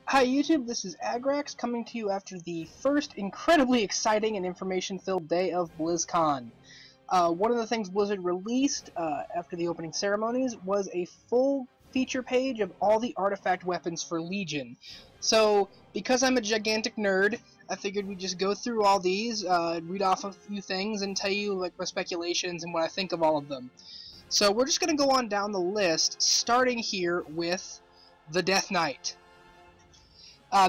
Hi YouTube, this is Agrax coming to you after the first incredibly exciting and information-filled day of BlizzCon. One of the things Blizzard released after the opening ceremonies was a full feature page of all the artifact weapons for Legion. So, because I'm a gigantic nerd, I figured we'd just go through all these, read off a few things, and tell you like my speculations and what I think of all of them. So we're just going to go on down the list, starting here with the Death Knight.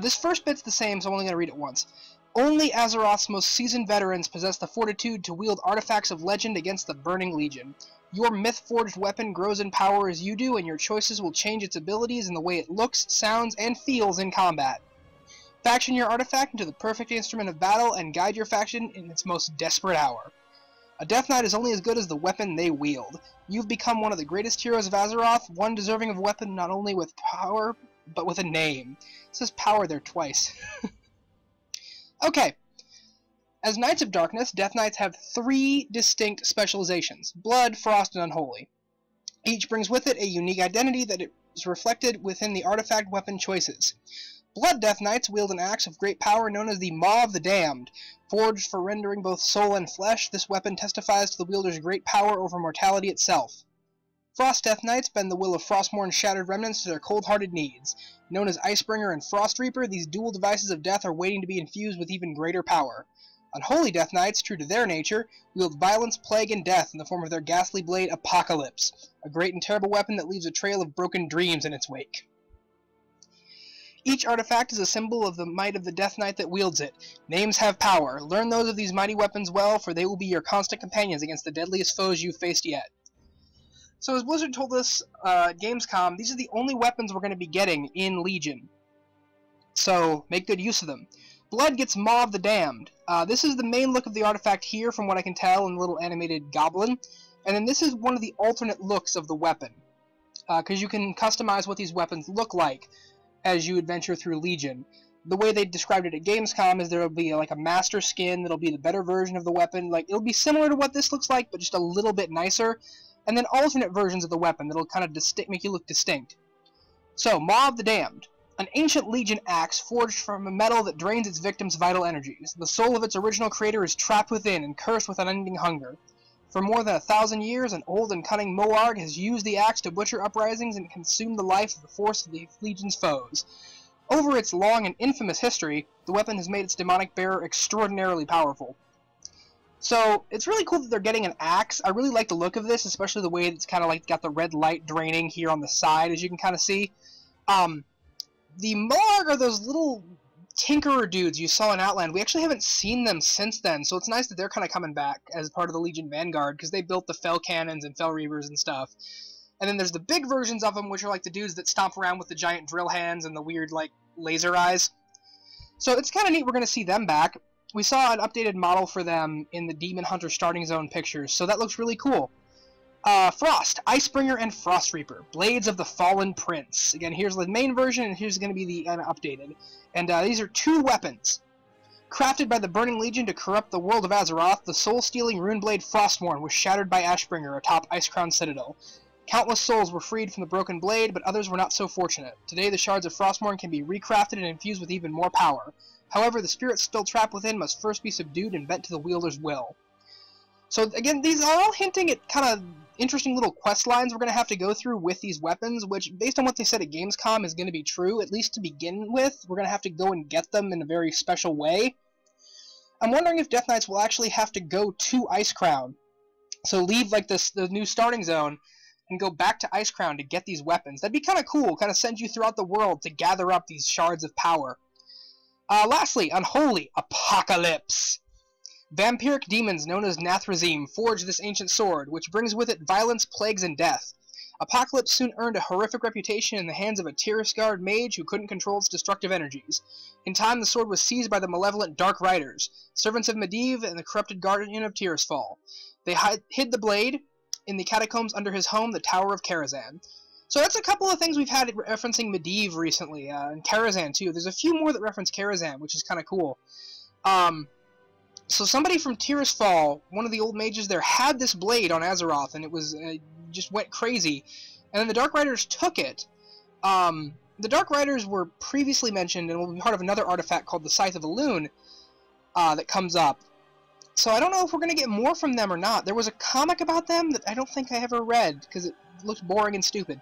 This first bit's the same, so I'm only going to read it once. Only Azeroth's most seasoned veterans possess the fortitude to wield artifacts of legend against the Burning Legion. Your myth-forged weapon grows in power as you do, and your choices will change its abilities and the way it looks, sounds, and feels in combat. Faction your artifact into the perfect instrument of battle and guide your faction in its most desperate hour. A Death Knight is only as good as the weapon they wield. You've become one of the greatest heroes of Azeroth, one deserving of a weapon not only with power, but with a name. It says power there twice. Okay. As Knights of Darkness, Death Knights have three distinct specializations: Blood, Frost, and Unholy. Each brings with it a unique identity that is reflected within the artifact weapon choices. Blood Death Knights wield an axe of great power known as the Maw of the Damned. Forged for rendering both soul and flesh, this weapon testifies to the wielder's great power over mortality itself. Frost Death Knights bend the will of Frostmourne's shattered remnants to their cold-hearted needs. Known as Icebringer and Frost Reaper, these dual devices of death are waiting to be infused with even greater power. Unholy Death Knights, true to their nature, wield violence, plague, and death in the form of their ghastly blade Apocalypse, a great and terrible weapon that leaves a trail of broken dreams in its wake. Each artifact is a symbol of the might of the Death Knight that wields it. Names have power. Learn those of these mighty weapons well, for they will be your constant companions against the deadliest foes you've faced yet. So as Blizzard told us at Gamescom, these are the only weapons we're going to be getting in Legion. So make good use of them. Blood gets Maw of the Damned. This is the main look of the artifact here, from what I can tell, in the little animated goblin. And then this is one of the alternate looks of the weapon, because you can customize what these weapons look like as you adventure through Legion. The way they described it at Gamescom is there will be like a master skin that'll be the better version of the weapon. Like, it'll be similar to what this looks like, but just a little bit nicer. And then alternate versions of the weapon that'll kind of make you look distinct. So, Maw of the Damned. An ancient Legion axe forged from a metal that drains its victims' vital energies. The soul of its original creator is trapped within and cursed with unending hunger. For more than 1,000 years, an old and cunning Moarg has used the axe to butcher uprisings and consume the life of the force of the Legion's foes. Over its long and infamous history, the weapon has made its demonic bearer extraordinarily powerful. So, it's really cool that they're getting an axe. I really like the look of this, especially the way it's kind of like got the red light draining here on the side, as you can kind of see. The Moarg are those little tinkerer dudes you saw in Outland. We actually haven't seen them since then, so it's nice that they're kind of coming back as part of the Legion Vanguard, because they built the Fell Cannons and Fell Reavers and stuff. And then there's the big versions of them, which are like the dudes that stomp around with the giant drill hands and the weird, like, laser eyes. So it's kind of neat we're going to see them back. We saw an updated model for them in the Demon Hunter Starting Zone pictures, so that looks really cool. Frost, Icebringer, and Frost Reaper, Blades of the Fallen Prince. Again, here's the main version, and here's going to be the updated. And these are two weapons. Crafted by the Burning Legion to corrupt the world of Azeroth, the soul-stealing runeblade Frostmourne was shattered by Ashbringer atop Icecrown Citadel. Countless souls were freed from the broken blade, but others were not so fortunate. Today, the shards of Frostmourne can be recrafted and infused with even more power. However, the spirits still trapped within must first be subdued and bent to the wielder's will. So again, these are all hinting at kind of interesting little quest lines we're going to have to go through with these weapons, which, based on what they said at Gamescom, is going to be true, at least to begin with. We're going to have to go and get them in a very special way. I'm wondering if Death Knights will actually have to go to Icecrown. So leave like the new starting zone and go back to Icecrown to get these weapons. That'd be kind of cool, kind of send you throughout the world to gather up these shards of power. Lastly, Unholy, Apocalypse. Vampiric demons known as Nathrazim forged this ancient sword, which brings with it violence, plagues, and death. Apocalypse soon earned a horrific reputation in the hands of a Tirisgard mage who couldn't control its destructive energies. In time, the sword was seized by the malevolent Dark Riders, servants of Medivh and the corrupted guardian of Tirisfal. They hid the blade in the catacombs under his home, the Tower of Karazhan. So that's a couple of things we've had referencing Medivh recently, and Karazhan too. There's a few more that reference Karazhan, which is kind of cool. So somebody from Tirisfal, one of the old mages there, had this blade on Azeroth, and it was just went crazy. And then the Dark Riders took it, the Dark Riders were previously mentioned and will be part of another artifact called the Scythe of Elune that comes up. So I don't know if we're going to get more from them or not. There was a comic about them that I don't think I ever read, because it looked boring and stupid.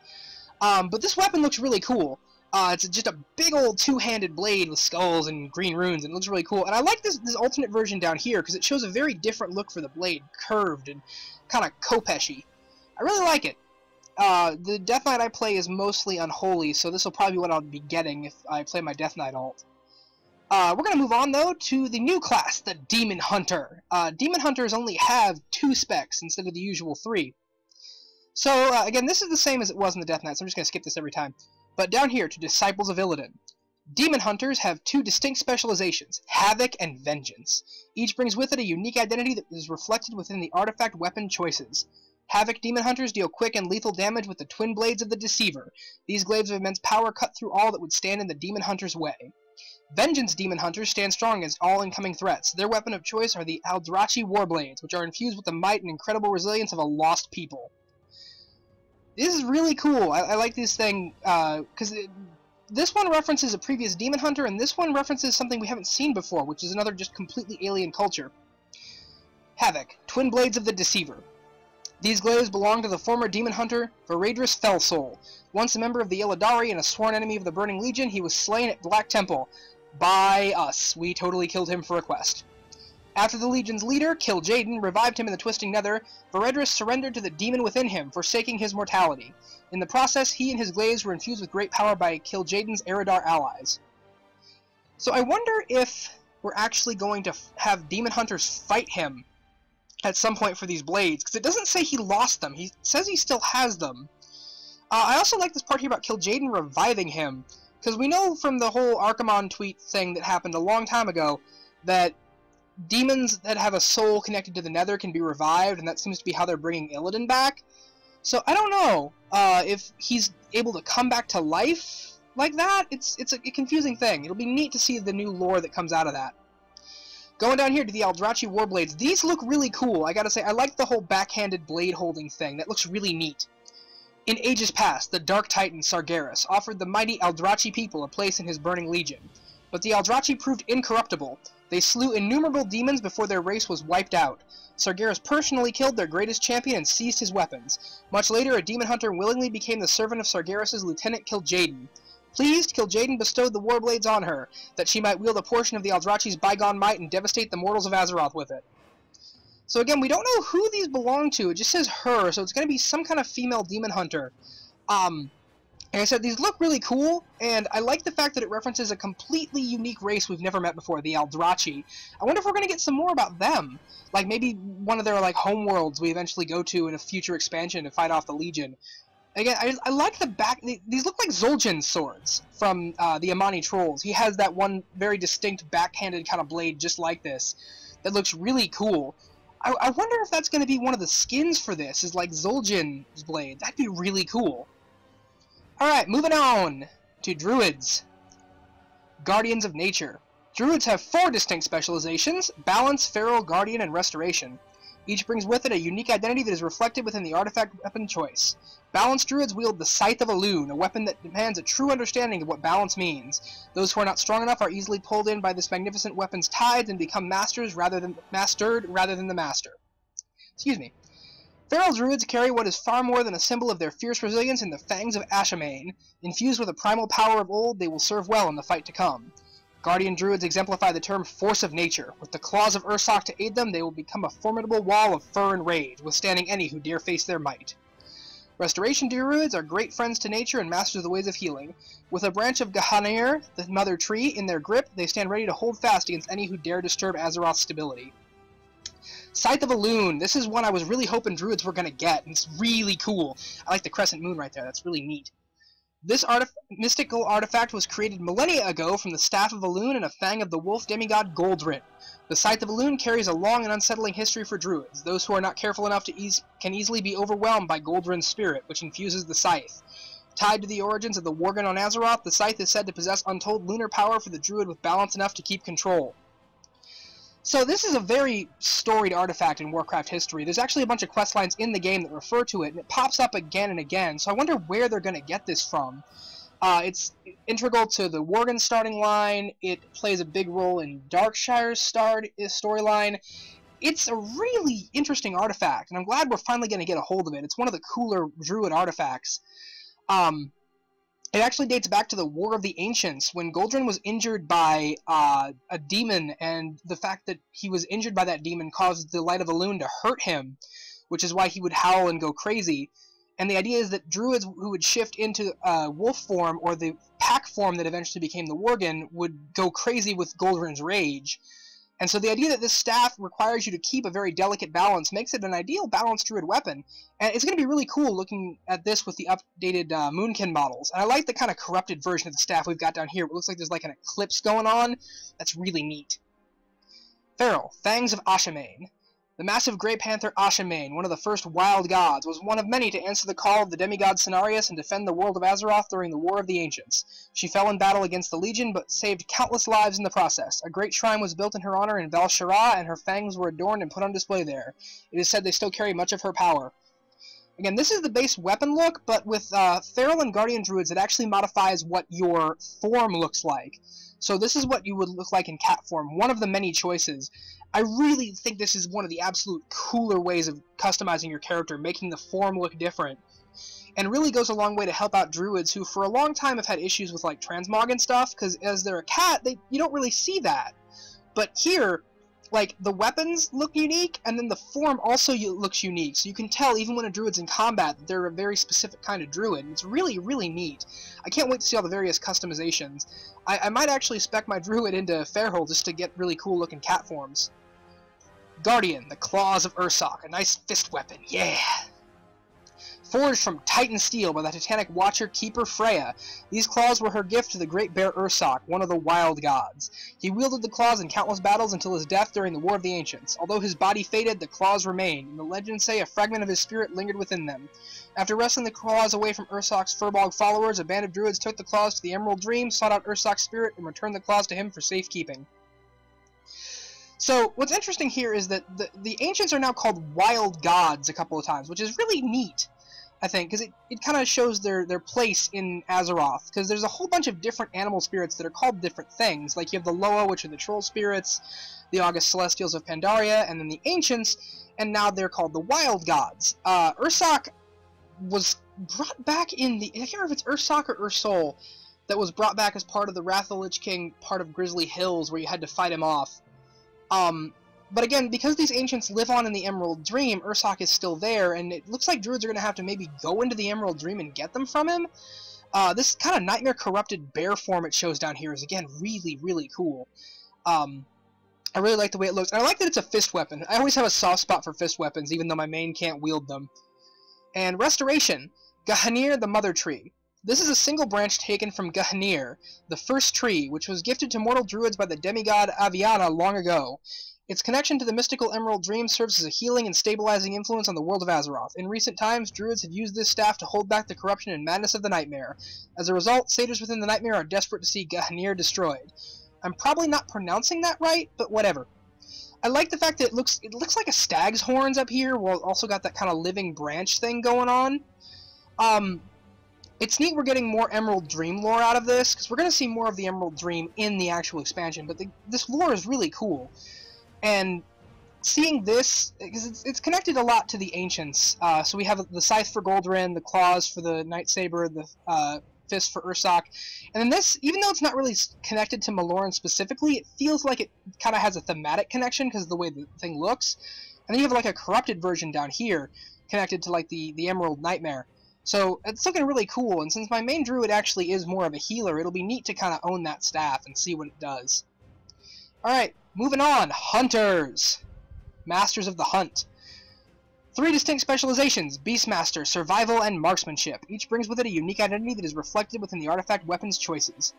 But this weapon looks really cool. It's just a big old two-handed blade with skulls and green runes, and it looks really cool. And I like this alternate version down here, because it shows a very different look for the blade, curved and kind of Kopesh-y. I really like it. The Death Knight I play is mostly unholy, so this will probably be what I'll be getting if I play my Death Knight alt. We're going to move on, though, to the new class, the Demon Hunter. Demon Hunters only have 2 specs instead of the usual 3. So, again, this is the same as it was in the Death Knight, so I'm just going to skip this every time. But down here, to Disciples of Illidan. Demon Hunters have 2 distinct specializations, Havoc and Vengeance. Each brings with it a unique identity that is reflected within the artifact weapon choices. Havoc Demon Hunters deal quick and lethal damage with the twin blades of the Deceiver. These glaives of immense power cut through all that would stand in the Demon Hunter's way. Vengeance Demon Hunters stand strong against all incoming threats. Their weapon of choice are the Eldrachi Warblades, which are infused with the might and incredible resilience of a lost people. This is really cool. I like this thing, because this one references a previous Demon Hunter, and this one references something we haven't seen before, which is another just completely alien culture. Havoc, Twin Blades of the Deceiver. These glaives belong to the former Demon Hunter, Varadris Fellsoul. Once a member of the Illidari and a sworn enemy of the Burning Legion, he was slain at Black Temple. By us. We totally killed him for a quest. After the Legion's leader, Kil'jaeden, revived him in the Twisting Nether, Varadris surrendered to the demon within him, forsaking his mortality. In the process, he and his glaives were infused with great power by Kil'jaeden's Eredar allies. So I wonder if we're actually going to have Demon Hunters fight him at some point for these blades, because it doesn't say he lost them. He says he still has them. I also like this part here about Kil'jaeden reviving him, because we know from the whole Archimonde tweet thing that happened a long time ago that demons that have a soul connected to the Nether can be revived, and that seems to be how they're bringing Illidan back. So I don't know if he's able to come back to life like that. It's a confusing thing. It'll be neat to see the new lore that comes out of that. Going down here to the Eldrachi Warblades, these look really cool. I gotta say, I like the whole backhanded blade holding thing. That looks really neat. In ages past, the Dark Titan Sargeras offered the mighty Eldrachi people a place in his Burning Legion. But the Eldrachi proved incorruptible. They slew innumerable demons before their race was wiped out. Sargeras personally killed their greatest champion and seized his weapons. Much later, a demon hunter willingly became the servant of Sargeras' lieutenant Kil'jaeden. Pleased, Kil'jaeden bestowed the Warblades on her, that she might wield a portion of the Eldrachi's bygone might and devastate the mortals of Azeroth with it. So again, we don't know who these belong to. It just says her, so it's going to be some kind of female demon hunter. Like I said, these look really cool, and I like the fact that it references a completely unique race we've never met before, the Eldrachi. I wonder if we're going to get some more about them. Like, maybe one of their, like, homeworlds we eventually go to in a future expansion to fight off the Legion. Again, I like the back... These look like Zul'jin's swords from the Amani Trolls. He has that one very distinct backhanded kind of blade just like this that looks really cool. I wonder if that's going to be one of the skins for this, is like Zul'jin's blade. That'd be really cool. Alright, moving on to Druids. Guardians of Nature. Druids have 4 distinct specializations: Balance, Feral, Guardian, and Restoration. Each brings with it a unique identity that is reflected within the artifact weapon choice. Balanced Druids wield the Scythe of Elune, a weapon that demands a true understanding of what balance means. Those who are not strong enough are easily pulled in by this magnificent weapon's tides and become mastered rather than the master. Excuse me. Feral Druids carry what is far more than a symbol of their fierce resilience in the fangs of Ashamain. Infused with a primal power of old, they will serve well in the fight to come. Guardian Druids exemplify the term Force of Nature. With the claws of Ursoc to aid them, they will become a formidable wall of fur and rage, withstanding any who dare face their might. Restoration Druids are great friends to nature and masters of the ways of healing. With a branch of Gahanir, the mother tree, in their grip, they stand ready to hold fast against any who dare disturb Azeroth's stability. Scythe of Elune. This is one I was really hoping Druids were going to get, and it's really cool. I like the crescent moon right there. That's really neat. This mystical artifact was created millennia ago from the Staff of Elune and a fang of the wolf demigod Goldrin. The Scythe of Elune carries a long and unsettling history for Druids. Those who are not careful enough to can easily be overwhelmed by Goldrin's spirit, which infuses the Scythe. Tied to the origins of the Worgen on Azeroth, the Scythe is said to possess untold lunar power for the Druid with balance enough to keep control. So this is a very storied artifact in Warcraft history. There's actually a bunch of questlines in the game that refer to it, and it pops up again and again, so I wonder where they're going to get this from. It's integral to the Worgen starting line. It plays a big role in Darkshire's storyline. It's a really interesting artifact, and I'm glad we're finally going to get a hold of it. It's one of the cooler Druid artifacts. It actually dates back to the War of the Ancients, when Goldrin was injured by a demon, and the fact that he was injured by that demon caused the Light of Elune to hurt him, which is why he would howl and go crazy. And the idea is that druids who would shift into wolf form, or the pack form that eventually became the Worgen, would go crazy with Goldrin's rage. And so the idea that this staff requires you to keep a very delicate balance makes it an ideal balanced druid weapon. And it's going to be really cool looking at this with the updated Moonkin models. And I like the kind of corrupted version of the staff we've got down here. It looks like there's like an eclipse going on. That's really neat. Feral, Fangs of Ashamain. The massive Grey Panther Ashamain, one of the first wild gods, was one of many to answer the call of the demigod Cenarius and defend the world of Azeroth during the War of the Ancients. She fell in battle against the Legion, but saved countless lives in the process. A great shrine was built in her honor in Val Shara, and her fangs were adorned and put on display there. It is said they still carry much of her power. Again, this is the base weapon look, but with Feral and Guardian Druids, it actually modifies what your form looks like. So this is what you would look like in cat form, one of the many choices. I really think this is one of the absolute cooler ways of customizing your character, making the form look different. And really goes a long way to help out druids who for a long time have had issues with like transmog and stuff, because as they're a cat, you don't really see that. But here, like, the weapons look unique, and then the form also looks unique, so you can tell even when a druid's in combat that they're a very specific kind of druid, and it's really, really neat. I can't wait to see all the various customizations. I might actually spec my druid into Fairhold just to get really cool looking cat forms. Guardian, the Claws of Ursoc, a nice fist weapon, yeah! Forged from Titan steel by the Titanic Watcher Keeper Freya, these claws were her gift to the great bear Ursoc, one of the wild gods. He wielded the claws in countless battles until his death during the War of the Ancients. Although his body faded, the claws remained, and the legends say a fragment of his spirit lingered within them. After wresting the claws away from Ursoc's Furbolg followers, a band of druids took the claws to the Emerald Dream, sought out Ursoc's spirit, and returned the claws to him for safekeeping. So, what's interesting here is that the Ancients are now called Wild Gods a couple of times, which is really neat, I think, because it kind of shows their place in Azeroth, because there's a whole bunch of different animal spirits that are called different things. Like, you have the Loa, which are the troll spirits, the August Celestials of Pandaria, and then the Ancients, and now they're called the Wild Gods. Ursoc was brought back in the... I can't remember if it's Ursoc or Ursol that was brought back as part of the Wrath of the Lich King, part of Grizzly Hills, where you had to fight him off. But again, because these Ancients live on in the Emerald Dream, Ursoc is still there, and it looks like druids are going to have to maybe go into the Emerald Dream and get them from him. This kind of nightmare corrupted bear form it shows down here is, again, really, really cool. I really like the way it looks. And I like that it's a fist weapon. I always have a soft spot for fist weapons, even though my main can't wield them. And Restoration, Gahanir the Mother Tree. This is a single branch taken from Gahanir, the first tree, which was gifted to mortal druids by the demigod Aviana long ago. Its connection to the mystical Emerald Dream serves as a healing and stabilizing influence on the world of Azeroth. In recent times, druids have used this staff to hold back the corruption and madness of the Nightmare. As a result, satyrs within the Nightmare are desperate to see Gahanir destroyed. I'm probably not pronouncing that right, but whatever. I like the fact that it looks like a stag's horns up here, while also got that kind of living branch thing going on. It's neat we're getting more Emerald Dream lore out of this, because we're going to see more of the Emerald Dream in the actual expansion, but this lore is really cool. And seeing this, because it's connected a lot to the Ancients, so we have the Scythe for Goldrin, the Claws for the Night Saber, the Fist for Ursoc, and then this, even though it's not really connected to Maloran specifically, it feels like it kind of has a thematic connection because of the way the thing looks. And then you have like a corrupted version down here, connected to like the Emerald Nightmare. So it's looking really cool, and since my main druid actually is more of a healer, it'll be neat to kind of own that staff and see what it does. Alright, moving on. Hunters! Masters of the Hunt. 3 distinct specializations: Beastmaster, Survival, and Marksmanship. Each brings with it a unique identity that is reflected within the artifact weapon's choices.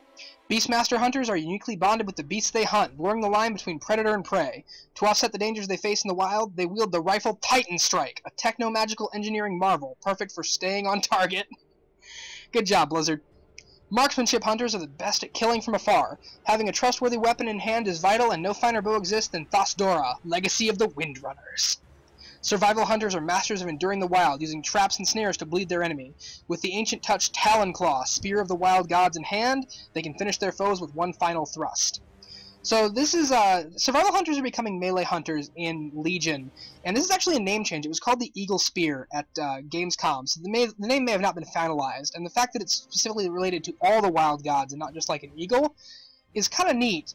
Beastmaster hunters are uniquely bonded with the beasts they hunt, blurring the line between predator and prey. To offset the dangers they face in the wild, they wield the rifle Titan Strike, a techno-magical engineering marvel, perfect for staying on target. Good job, Blizzard. Marksmanship hunters are the best at killing from afar. Having a trustworthy weapon in hand is vital, and no finer bow exists than Thasdora, Legacy of the Windrunners. Survival hunters are masters of enduring the wild, using traps and snares to bleed their enemy. With the ancient touch Talon Claw, Spear of the Wild Gods in hand, they can finish their foes with one final thrust. So this is, survival hunters are becoming melee hunters in Legion, and this is actually a name change. It was called the Eagle Spear at Gamescom, so the name may have not been finalized, and the fact that it's specifically related to all the wild gods and not just like an eagle is kind of neat.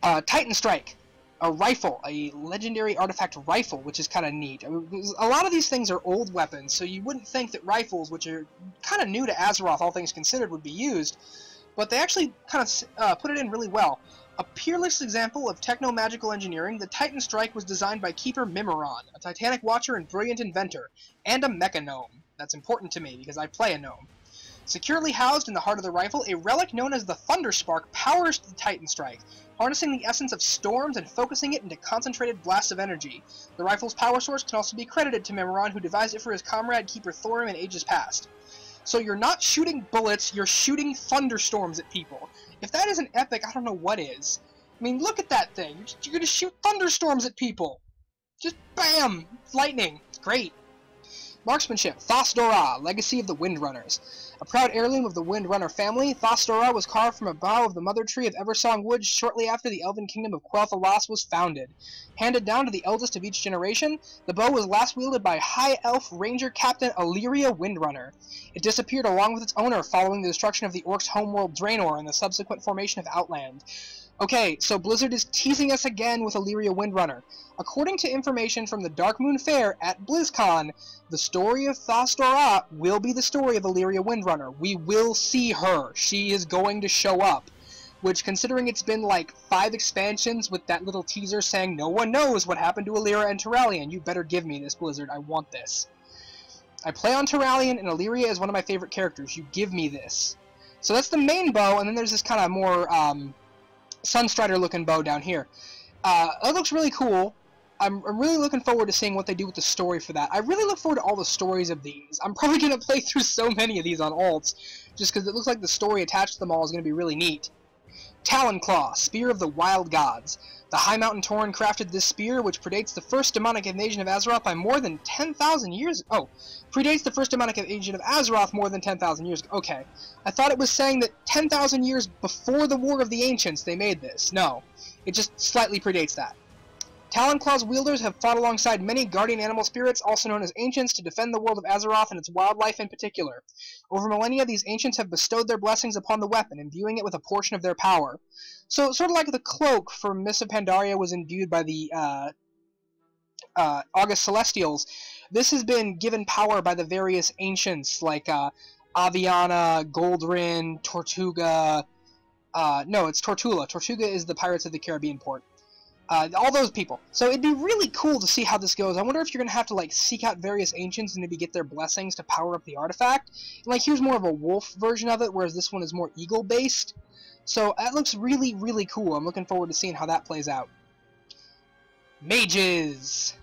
Titan Strike, a rifle, a legendary artifact rifle, which is kind of neat. I mean, a lot of these things are old weapons, so you wouldn't think that rifles, which are kind of new to Azeroth, all things considered, would be used. But they actually kind of put it in really well. A peerless example of techno-magical engineering, the Titan Strike was designed by Keeper Mimiron, a Titanic watcher and brilliant inventor, and a mecha gnome. That's important to me, because I play a gnome. Securely housed in the heart of the rifle, a relic known as the Thunderspark powers the Titan Strike, harnessing the essence of storms and focusing it into concentrated blasts of energy. The rifle's power source can also be credited to Mimiron, who devised it for his comrade Keeper Thorim in ages past. So you're not shooting bullets, you're shooting thunderstorms at people. If that isn't epic, I don't know what is. I mean, look at that thing. You're gonna shoot thunderstorms at people. Just BAM! Lightning. It's great. Marksmanship. Thasdora, Legacy of the Windrunners. A proud heirloom of the Windrunner family, Thasdora was carved from a bough of the mother tree of Eversong Woods shortly after the elven kingdom of Quel'Thalas was founded. Handed down to the eldest of each generation, the bow was last wielded by High Elf Ranger Captain Illyria Windrunner. It disappeared along with its owner following the destruction of the Orcs' homeworld Draenor and the subsequent formation of Outland. Okay, so Blizzard is teasing us again with Illyria Windrunner. According to information from the Darkmoon Fair at BlizzCon, the story of Thasdora will be the story of Illyria Windrunner. We will see her. She is going to show up. Which, considering it's been like 5 expansions with that little teaser saying no one knows what happened to Illyria and Turalyon, you better give me this, Blizzard. I want this. I play on Turalyon, and Illyria is one of my favorite characters. You give me this. So that's the main bow, and then there's this kind of more Sunstrider-looking bow down here. That looks really cool. I'm really looking forward to seeing what they do with the story for that. I really look forward to all the stories of these. I'm probably going to play through so many of these on alts, just because it looks like the story attached to them all is going to be really neat. Talon Claw, Spear of the Wild Gods. The High Mountain Tauren crafted this spear, which predates the first demonic invasion of Azeroth by more than 10,000 years... Oh, predates the first demonic invasion of Azeroth more than 10,000 years ago. Okay. I thought it was saying that 10,000 years before the War of the Ancients they made this. No. It just slightly predates that. Talon Claw's wielders have fought alongside many guardian animal spirits, also known as Ancients, to defend the world of Azeroth and its wildlife in particular. Over millennia, these Ancients have bestowed their blessings upon the weapon, imbuing it with a portion of their power. So, sort of like the cloak from Mists of Pandaria was imbued by the August Celestials, this has been given power by the various Ancients, like Aviana, Goldrin, Tortuga... no, it's Tortula. Tortuga is the Pirates of the Caribbean port. All those people. So it'd be really cool to see how this goes. I wonder if you're going to have to, like, seek out various Ancients and maybe get their blessings to power up the artifact. And, like, here's more of a wolf version of it, whereas this one is more eagle-based. So that looks really, really cool. I'm looking forward to seeing how that plays out. Mages!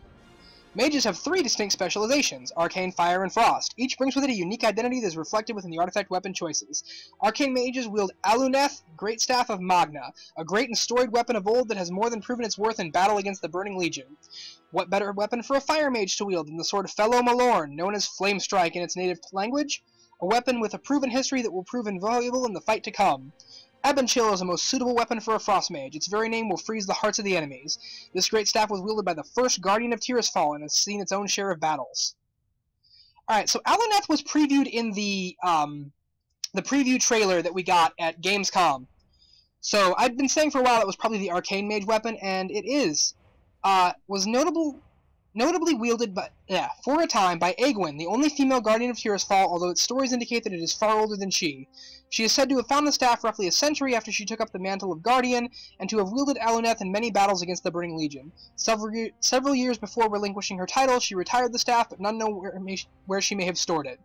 Mages have 3 distinct specializations, Arcane, Fire, and Frost. Each brings with it a unique identity that is reflected within the artifact weapon choices. Arcane Mages wield Aluneth, Great Staff of Magna, a great and storied weapon of old that has more than proven its worth in battle against the Burning Legion. What better weapon for a Fire Mage to wield than the sword of Fellow Malorn, known as Flame Strike in its native language? A weapon with a proven history that will prove invaluable in the fight to come. Ebon Chill is a most suitable weapon for a Frost Mage. Its very name will freeze the hearts of the enemies. This great staff was wielded by the first Guardian of Tirisfal and has seen its own share of battles. Alright, so Aluneth was previewed in the preview trailer that we got at Gamescom. So I'd been saying for a while it was probably the Arcane Mage weapon, and it is. Was notably wielded by, for a time by Egwene, the only female Guardian of Tirisfal, although its stories indicate that it is far older than she. She is said to have found the staff roughly a century after she took up the mantle of Guardian, and to have wielded Aluneth in many battles against the Burning Legion. Several years before relinquishing her title, she retired the staff, but none know where she may have stored it.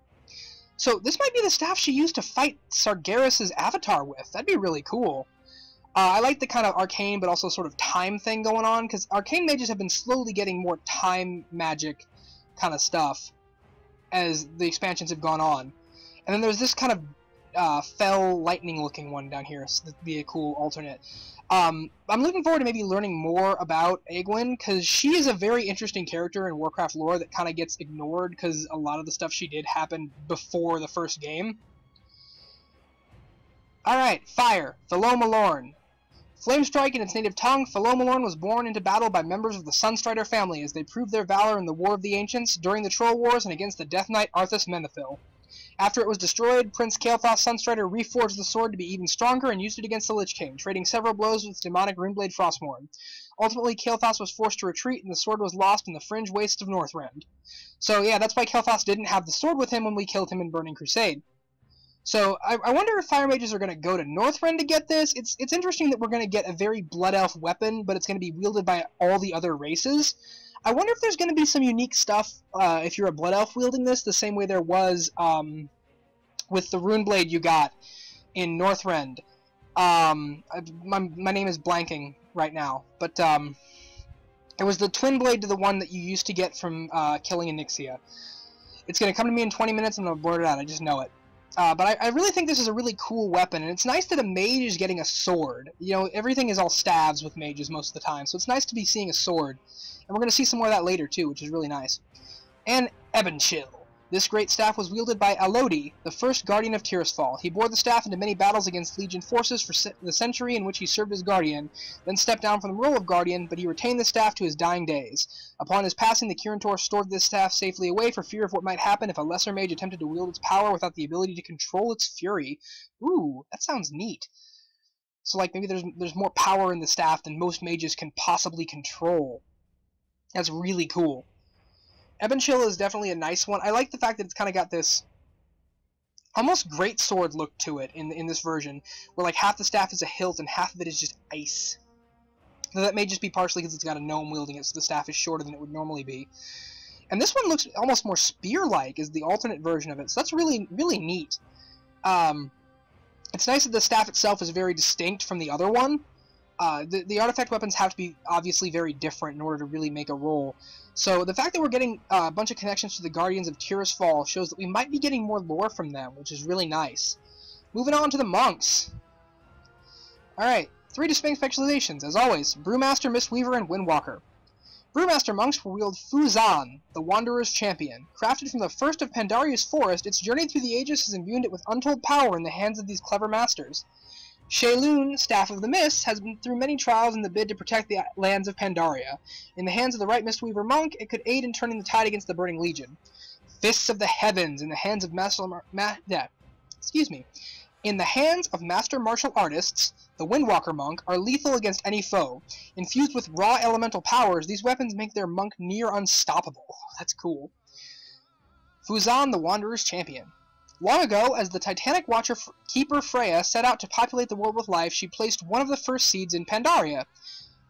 So this might be the staff she used to fight Sargeras' avatar with. That'd be really cool. I like the kind of arcane but also sort of time thing going on, because arcane mages have been slowly getting more time magic kind of stuff as the expansions have gone on. And then there's this kind of fell lightning-looking one down here, so that'd be a cool alternate. I'm looking forward to maybe learning more about Egwene, because she is a very interesting character in Warcraft lore that kind of gets ignored, because a lot of the stuff she did happened before the first game. Alright, Fire, Thalomalorn. Flamestrike in its native tongue, Thalomalorn was born into battle by members of the Sunstrider family as they proved their valor in the War of the Ancients, during the Troll Wars, and against the Death Knight Arthas Menethil. After it was destroyed, Prince Kael'thas Sunstrider reforged the sword to be even stronger and used it against the Lich King, trading several blows with demonic Runeblade Frostmourne. Ultimately, Kael'thas was forced to retreat, and the sword was lost in the fringe wastes of Northrend. So yeah, that's why Kael'thas didn't have the sword with him when we killed him in Burning Crusade. So I wonder if Fire Mages are going to go to Northrend to get this. It's interesting that we're going to get a very Blood Elf weapon, but it's going to be wielded by all the other races. I wonder if there's going to be some unique stuff if you're a Blood Elf wielding this, the same way there was with the Runeblade you got in Northrend. My name is blanking right now, but it was the twin blade to the one that you used to get from killing Onyxia. It's going to come to me in 20 minutes and I'll blurt it out, I just know it. But I really think this is a really cool weapon, and it's nice that a mage is getting a sword. You know, everything is all staves with mages most of the time, so it's nice to be seeing a sword. And we're going to see some more of that later, too, which is really nice. And Ebonchill. This great staff was wielded by Alodi, the first guardian of Tirisfal. He bore the staff into many battles against Legion forces for the century in which he served as guardian, then stepped down from the role of guardian, but he retained the staff to his dying days. Upon his passing, the Kirintor stored this staff safely away for fear of what might happen if a lesser mage attempted to wield its power without the ability to control its fury. Ooh, that sounds neat. So, like, maybe there's more power in the staff than most mages can possibly control. That's really cool. Ebonchill is definitely a nice one. I like the fact that it's kind of got this almost greatsword look to it in this version, where like half the staff is a hilt and half of it is just ice. Now, that may just be partially because it's got a gnome wielding it, so the staff is shorter than it would normally be. And this one looks almost more spear-like as the alternate version of it, so that's really, really neat. It's nice that the staff itself is very distinct from the other one. The artifact weapons have to be obviously very different in order to really make a role. So the fact that we're getting a bunch of connections to the Guardians of Tirisfal shows that we might be getting more lore from them, which is really nice. Moving on to the monks. Alright, 3 distinct specializations, as always: Brewmaster, Mistweaver, and Windwalker. Brewmaster monks will wield Fuzan, the Wanderer's Champion. Crafted from the first of Pandaria's forest, its journey through the ages has imbued it with untold power in the hands of these clever masters. Shaylun, Staff of the Mists, has been through many trials in the bid to protect the lands of Pandaria. In the hands of the right Mistweaver monk, it could aid in turning the tide against the Burning Legion. Fists of the Heavens, in the hands of Master Martial Artists, the Windwalker monk, are lethal against any foe. Infused with raw elemental powers, these weapons make their monk near unstoppable. That's cool. Fuzan, the Wanderer's Champion. Long ago, as the Titanic Watcher Keeper Freya set out to populate the world with life, she placed one of the first seeds in Pandaria.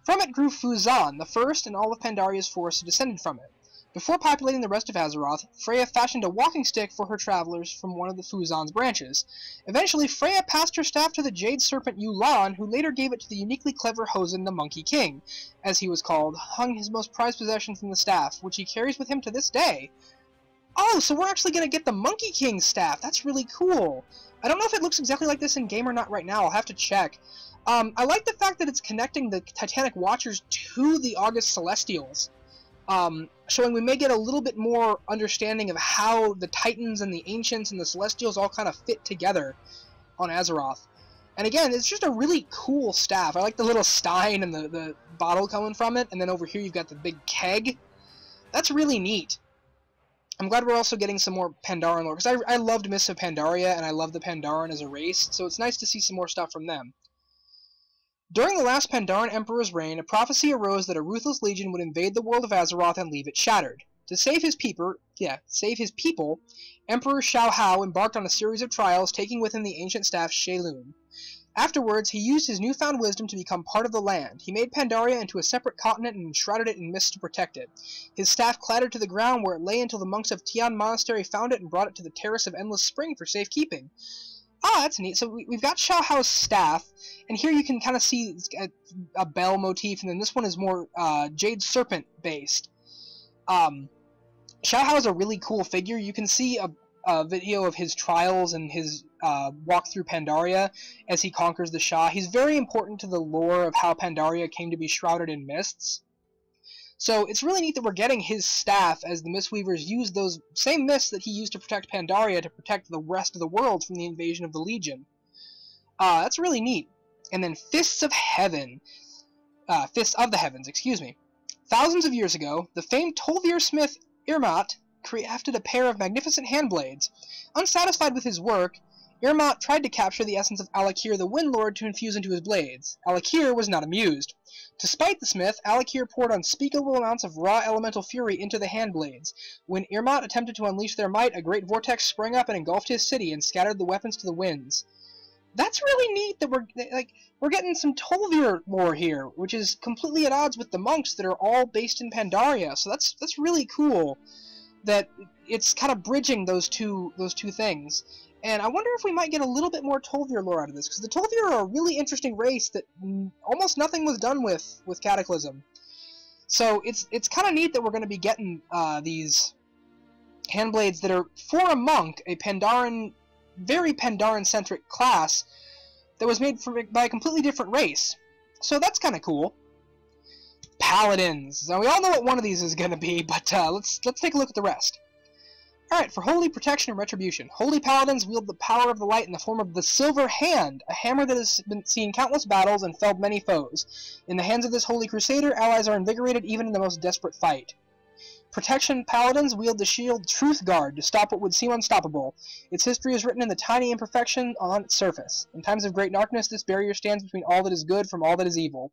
From it grew Fuzan, the first, and all of Pandaria's forest descended from it. Before populating the rest of Azeroth, Freya fashioned a walking stick for her travelers from one of the Fuzan's branches. Eventually, Freya passed her staff to the Jade Serpent Yu'lon, who later gave it to the uniquely clever Hosen, the Monkey King, as he was called, hung his most prized possession from the staff, which he carries with him to this day. Oh, so we're actually going to get the Monkey King staff. That's really cool. I don't know if it looks exactly like this in-game or not right now. I'll have to check. I like the fact that it's connecting the Titanic Watchers to the August Celestials, showing we may get a little bit more understanding of how the Titans and the Ancients and the Celestials all kind of fit together on Azeroth. And again, it's just a really cool staff. I like the little stein and the bottle coming from it, and then over here you've got the big keg. That's really neat. I'm glad we're also getting some more Pandaren lore, because I loved Mists of Pandaria, and I love the Pandaren as a race, so it's nice to see some more stuff from them. During the last Pandaren Emperor's reign, a prophecy arose that a ruthless legion would invade the world of Azeroth and leave it shattered. To save his people, Emperor Xiao embarked on a series of trials, taking with him the ancient staff Shaylun. Afterwards, he used his newfound wisdom to become part of the land. He made Pandaria into a separate continent and enshrouded it in mist to protect it. His staff clattered to the ground where it lay until the monks of Tian Monastery found it and brought it to the Terrace of Endless Spring for safekeeping. Ah, that's neat. So we've got Xiaohao's staff, and here you can kind of see a bell motif, and then this one is more Jade Serpent based. Xiaohao is a really cool figure. You can see video of his trials and his walk through Pandaria as he conquers the Shah. He's very important to the lore of how Pandaria came to be shrouded in mists. So it's really neat that we're getting his staff as the Mistweavers use those same mists that he used to protect Pandaria to protect the rest of the world from the invasion of the Legion. That's really neat. And then Fists of Heaven. Fists of the Heavens, excuse me. Thousands of years ago, the famed Tolvir smith Irmat crafted a pair of magnificent handblades. Unsatisfied with his work, Irmat tried to capture the essence of Alakir the Windlord to infuse into his blades. Alakir was not amused. To spite the smith, Alakir poured unspeakable amounts of raw elemental fury into the handblades. When Irmat attempted to unleash their might, a great vortex sprang up and engulfed his city and scattered the weapons to the winds. That's really neat that we're getting some Tolvir lore here, which is completely at odds with the monks that are all based in Pandaria. So that's really cool that it's kind of bridging those two things. And I wonder if we might get a little bit more Tolvir lore out of this, because the Tolvir are a really interesting race that almost nothing was done with Cataclysm. So it's kind of neat that we're going to be getting these handblades that are, for a monk, a Pandaren, very Pandaren-centric class that was made by a completely different race. So that's kind of cool. Paladins. Now we all know what one of these is going to be, but let's take a look at the rest. Alright, for holy protection and retribution, holy paladins wield the power of the light in the form of the Silver Hand, a hammer that has been seen countless battles and felled many foes. In the hands of this holy crusader, allies are invigorated even in the most desperate fight. Protection paladins wield the shield Truth Guard to stop what would seem unstoppable. Its history is written in the tiny imperfection on its surface. In times of great darkness, this barrier stands between all that is good from all that is evil.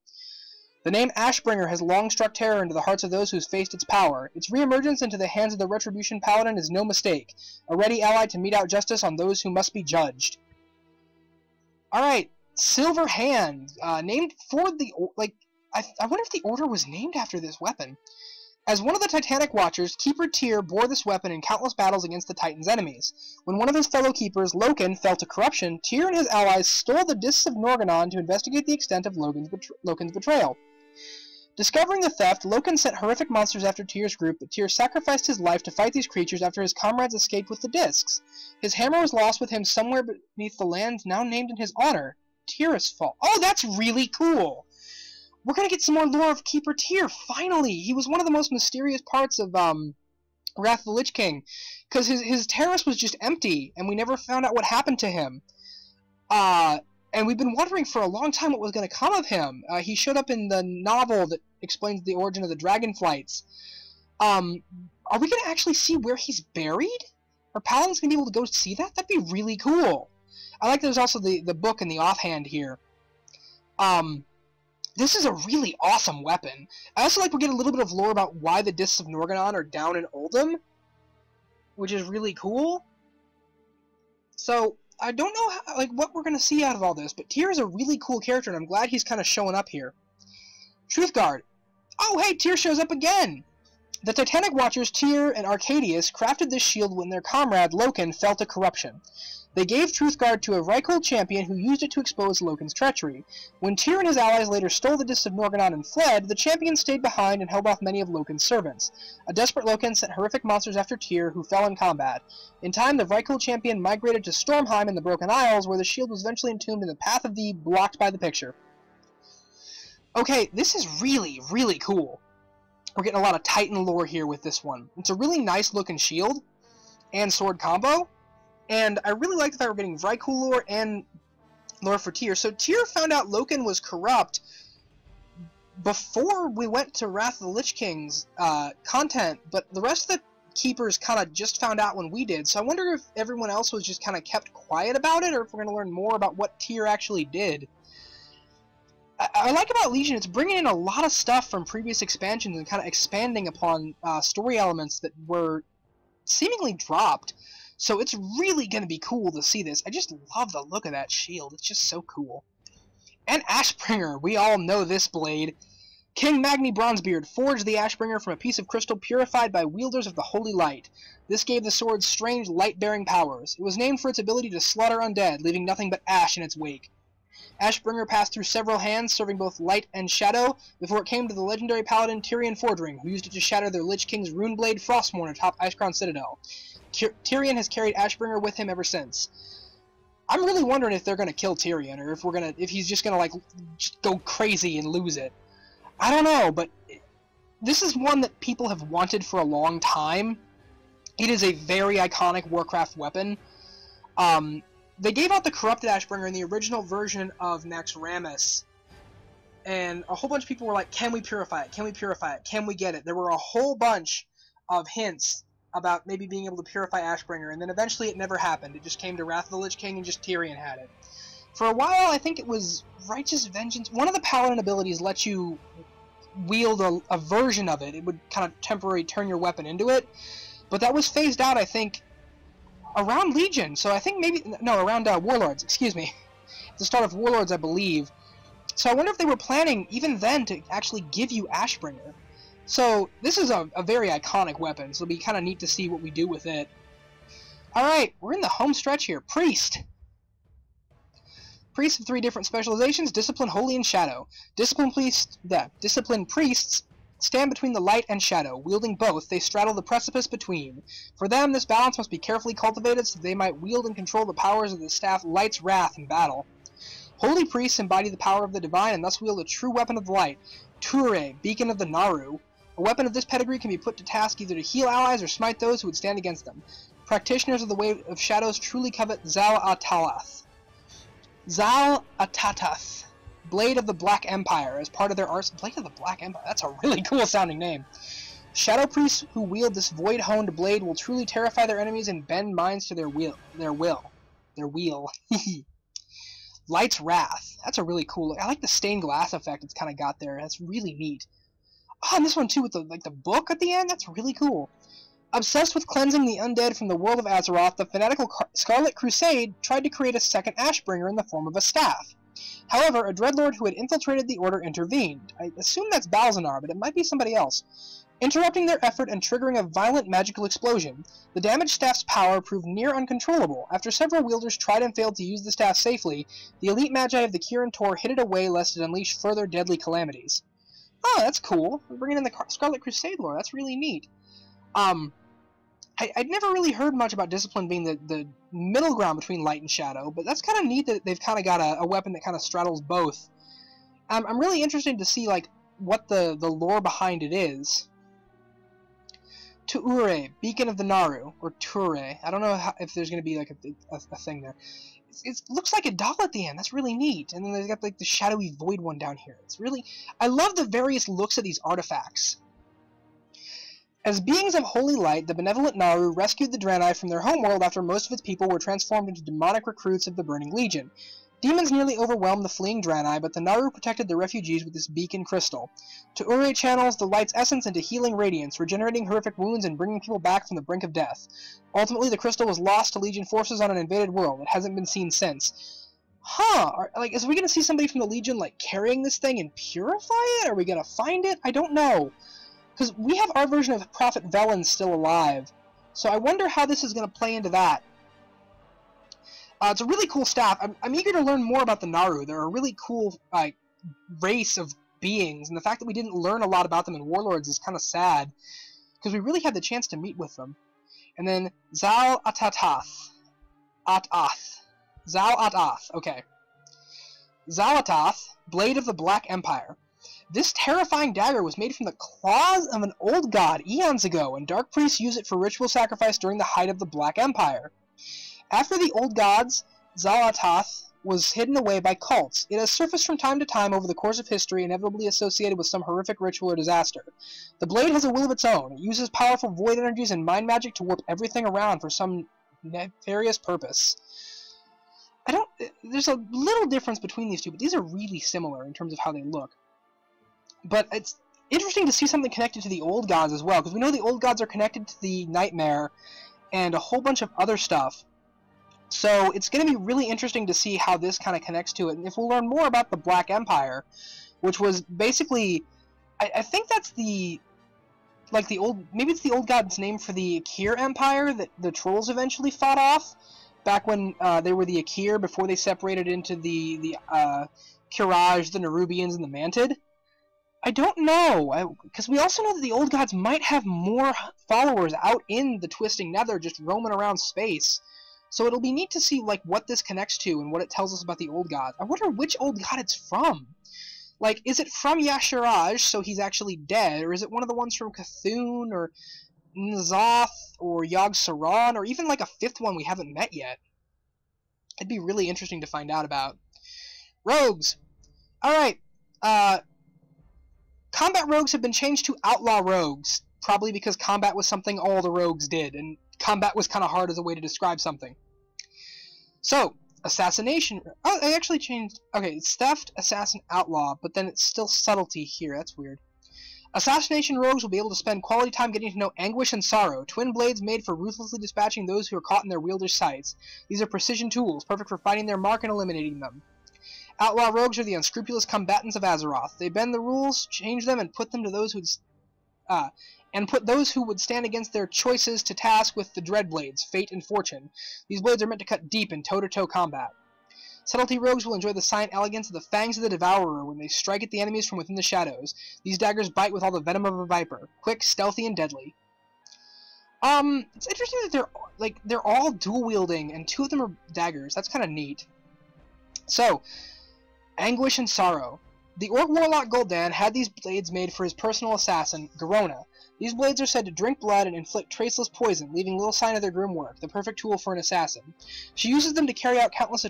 The name Ashbringer has long struck terror into the hearts of those who faced its power. Its reemergence into the hands of the Retribution Paladin is no mistake, a ready ally to mete out justice on those who must be judged. Alright, Silver Hand, named for the... I wonder if the order was named after this weapon. As one of the Titanic Watchers, Keeper Tyr bore this weapon in countless battles against the Titan's enemies. When one of his fellow keepers, Loken, fell to corruption, Tyr and his allies stole the Discs of Norgannon to investigate the extent of Loken's betrayal. Discovering the theft, Loken sent horrific monsters after Tyr's group, but Tyr sacrificed his life to fight these creatures after his comrades escaped with the discs. His hammer was lost with him somewhere beneath the lands now named in his honor, Tirisfal. Oh, that's really cool! We're gonna get some more lore of Keeper Tyr, finally! He was one of the most mysterious parts of, Wrath of the Lich King, because his terrace was just empty, and we never found out what happened to him. And we've been wondering for a long time what was going to come of him. He showed up in the novel that explains the origin of the Dragonflights. Are we going to actually see where he's buried? Are Paladins going to be able to go see that? That'd be really cool. I like there's also the book in the offhand here. This is a really awesome weapon. I also like we're getting a little bit of lore about why the Discs of Norgannon are down in Oldham, which is really cool. So I don't know how, what we're going to see out of all this, but Tyr is a really cool character, and I'm glad he's kind of showing up here. Truth Guard. Oh, hey, Tyr shows up again! The Titanic Watchers, Tyr and Arcadius, crafted this shield when their comrade, Loken, fell to corruption. They gave Truth Guard to a Reichhold champion who used it to expose Loken's treachery. When Tyr and his allies later stole the Discs of Norgannon and fled, the champion stayed behind and held off many of Loken's servants. A desperate Loken sent horrific monsters after Tyr, who fell in combat. In time, the Reichhold champion migrated to Stormheim in the Broken Isles, where the shield was eventually entombed in the path of the blocked by the picture. Okay, this is really, really cool. We're getting a lot of Titan lore here with this one. It's a really nice looking shield and sword combo. And I really like the fact we're getting Vrykul lore and lore for Tyr. So Tyr found out Loken was corrupt before we went to Wrath of the Lich King's content, but the rest of the Keepers kind of just found out when we did. So I wonder if everyone else was just kind of kept quiet about it, or if we're going to learn more about what Tyr actually did. I like about Legion, it's bringing in a lot of stuff from previous expansions and kind of expanding upon story elements that were seemingly dropped. So it's really going to be cool to see this. I just love the look of that shield. It's just so cool. And Ashbringer. We all know this blade. King Magni Bronzebeard forged the Ashbringer from a piece of crystal purified by wielders of the Holy Light. This gave the sword strange light-bearing powers. It was named for its ability to slaughter undead, leaving nothing but ash in its wake. Ashbringer passed through several hands, serving both light and shadow, before it came to the legendary paladin Tyrion Fordring, who used it to shatter their Lich King's rune blade Frostmourne atop Icecrown Citadel. Tyrion has carried Ashbringer with him ever since. I'm really wondering if they're gonna kill Tyrion, or if he's just gonna like just go crazy and lose it. I don't know, but this is one that people have wanted for a long time. It is a very iconic Warcraft weapon. They gave out the Corrupted Ashbringer in the original version of Naxxramas, and a whole bunch of people were like, can we purify it? Can we purify it? Can we get it? There were a whole bunch of hints about maybe being able to purify Ashbringer, and then eventually it never happened. It just came to Wrath of the Lich King, and just Tyrion had it. For a while, I think it was Righteous Vengeance. One of the Paladin abilities lets you wield a version of it. It would kind of temporarily turn your weapon into it, but that was phased out, I think, around Legion. So I think maybe, no, around Warlords, excuse me. At the start of Warlords, I believe. So I wonder if they were planning, even then, to actually give you Ashbringer. So this is a very iconic weapon, so it'll be kind of neat to see what we do with it. Alright, we're in the home stretch here. Priest. Priests have 3 different specializations: Discipline, Holy, and Shadow. Discipline priests stand between the light and shadow. Wielding both, they straddle the precipice between. For them, this balance must be carefully cultivated so they might wield and control the powers of the staff Light's Wrath in battle. Holy priests embody the power of the divine and thus wield a true weapon of the light, Ture, Beacon of the Naru. A weapon of this pedigree can be put to task either to heal allies or smite those who would stand against them. Practitioners of the Way of Shadows truly covet Zal-Atalath. Zal-Atatath, Blade of the Black Empire, as part of their arsenal. Blade of the Black Empire, that's a really cool sounding name. Shadow priests who wield this void-honed blade will truly terrify their enemies and bend minds to their will. Light's Wrath, that's a really cool look. I like the stained glass effect it's kind of got there. That's really neat. Oh, and this one too with the book at the end, that's really cool. Obsessed with cleansing the undead from the world of Azeroth, the fanatical Scarlet Crusade tried to create a second Ashbringer in the form of a staff. However, a dreadlord who had infiltrated the Order intervened. I assume that's Balzanar, but it might be somebody else. Interrupting their effort and triggering a violent magical explosion, the damaged staff's power proved near uncontrollable. After several wielders tried and failed to use the staff safely, the elite magi of the Kirin Tor hid it away lest it unleash further deadly calamities. Oh, that's cool. We're bringing in the Scarlet Crusade lore. That's really neat. I'd never really heard much about Discipline being the middle ground between light and shadow, but that's kind of neat that they've kind of got a weapon that kind of straddles both. I'm really interested to see like what the lore behind it is. Tuure, Beacon of the Naru, or Ture. I don't know if there's going to be like a thing there. It looks like a doll at the end. That's really neat. And then they've got like the shadowy void one down here. It's really... I love the various looks of these artifacts. As beings of holy light, the benevolent Naru rescued the Draenei from their homeworld after most of its people were transformed into demonic recruits of the Burning Legion. Demons nearly overwhelmed the fleeing Draenei, but the Naru protected the refugees with this beacon crystal. Tuure channels the light's essence into healing radiance, regenerating horrific wounds and bringing people back from the brink of death. Ultimately, the crystal was lost to Legion forces on an invaded world. It hasn't been seen since. Huh, is we gonna see somebody from the Legion, like, carrying this thing and purify it? Are we gonna find it? I don't know. Because we have our version of Prophet Velen still alive. So I wonder how this is gonna play into that. It's a really cool staff. I'm eager to learn more about the Naru. They're a really cool race of beings, and the fact that we didn't learn a lot about them in Warlords is kind of sad, because we really had the chance to meet with them. And then Zal-Atatath. Zal-Atath, okay. Zal-Atath, Blade of the Black Empire. This terrifying dagger was made from the claws of an old god eons ago, and dark priests use it for ritual sacrifice during the height of the Black Empire. After the old gods, Zal-Atath was hidden away by cults. It has surfaced from time to time over the course of history, inevitably associated with some horrific ritual or disaster. The blade has a will of its own. It uses powerful void energies and mind magic to warp everything around for some nefarious purpose. There's a little difference between these two, but these are really similar in terms of how they look. But it's interesting to see something connected to the old gods as well, because we know the old gods are connected to the Nightmare and a whole bunch of other stuff. So it's going to be really interesting to see how this kind of connects to it, and if we'll learn more about the Black Empire, which was basically, I think that's maybe it's the old god's name for the Akir Empire that the Trolls eventually fought off, back when they were the Akir, before they separated into the Kiraj, the Nerubians, and the Mantid. I don't know, because we also know that the old gods might have more followers out in the Twisting Nether just roaming around space. So it'll be neat to see like what this connects to and what it tells us about the old gods. I wonder which old god it's from. Like, is it from Yashiraj, so he's actually dead, or is it one of the ones from Cthulhu, or N'Zoth, or Yogg-Saron, or even like a fifth one we haven't met yet? It'd be really interesting to find out about. Rogues! Alright, combat rogues have been changed to outlaw rogues, probably because combat was something all the rogues did, and combat was kind of hard as a way to describe something. So, assassination... Oh, they actually changed... Okay, it's theft, assassin, outlaw, but then it's still subtlety here. That's weird. Assassination rogues will be able to spend quality time getting to know Anguish and Sorrow, twin blades made for ruthlessly dispatching those who are caught in their wielder's sights. These are precision tools, perfect for finding their mark and eliminating them. Outlaw rogues are the unscrupulous combatants of Azeroth. They bend the rules, change them, and put them to those who would stand against their choices to task with the dread blades, fate and fortune. These blades are meant to cut deep in toe-to-toe combat. Subtlety rogues will enjoy the silent elegance of the fangs of the devourer when they strike at the enemies from within the shadows. These daggers bite with all the venom of a viper, quick, stealthy, and deadly. It's interesting that they're all dual wielding, and two of them are daggers. That's kind of neat. So, Anguish and Sorrow. The Orc Warlock Gul'dan had these blades made for his personal assassin, Garona. These blades are said to drink blood and inflict traceless poison, leaving little sign of their grim work, the perfect tool for an assassin. She used them to carry out countless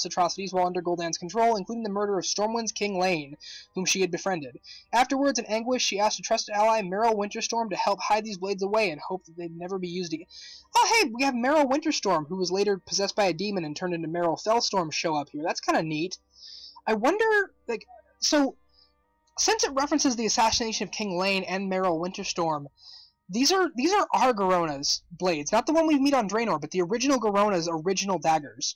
atrocities while under Gul'dan's control, including the murder of Stormwind's King Lane, whom she had befriended. Afterwards, in anguish, she asked a trusted ally, Meryl Winterstorm, to help hide these blades away and hope that they'd never be used again. Oh hey, we have Meryl Winterstorm, who was later possessed by a demon and turned into Meryl Fellstorm, show up here. That's kind of neat. I wonder, since it references the assassination of King Lane and Meryl Winterstorm, these are our Garona's blades, not the one we meet on Draenor, but the original Garona's original daggers.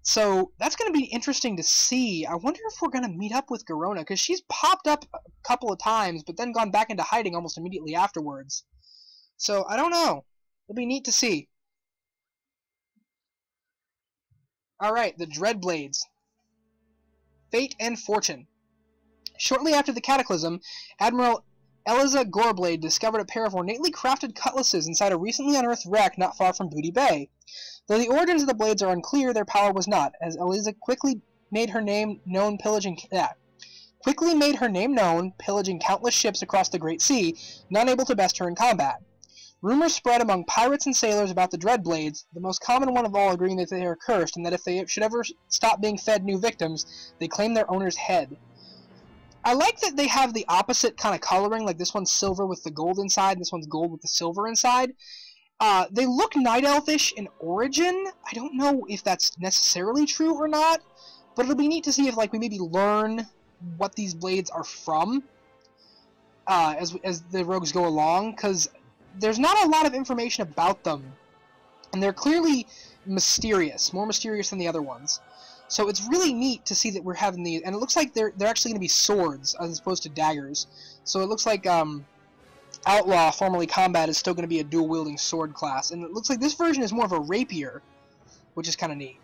So that's going to be interesting to see. I wonder if we're going to meet up with Garona, because she's popped up a couple of times, but then gone back into hiding almost immediately afterwards. So I don't know. It'll be neat to see. Alright, the Dreadblades. Fate and Fortune. Shortly after the Cataclysm, Admiral Eliza Goreblade discovered a pair of ornately crafted cutlasses inside a recently unearthed wreck not far from Booty Bay. Though the origins of the blades are unclear, their power was not, as Eliza quickly made her name known pillaging countless ships across the Great Sea, none able to best her in combat. Rumors spread among pirates and sailors about the Dreadblades, the most common one of all agreeing that they are cursed, and that if they should ever stop being fed new victims, they claim their owner's head. I like that they have the opposite kind of coloring, like this one's silver with the gold inside, and this one's gold with the silver inside. They look Night Elfish in origin. I don't know if that's necessarily true or not, but it'll be neat to see if we maybe learn what these blades are from as the rogues go along, because there's not a lot of information about them, and they're clearly mysterious, more mysterious than the other ones. So it's really neat to see that we're having these, and it looks like they're actually going to be swords as opposed to daggers. So it looks like Outlaw, formerly Combat, is still going to be a dual-wielding sword class, and it looks like this version is more of a rapier, which is kind of neat.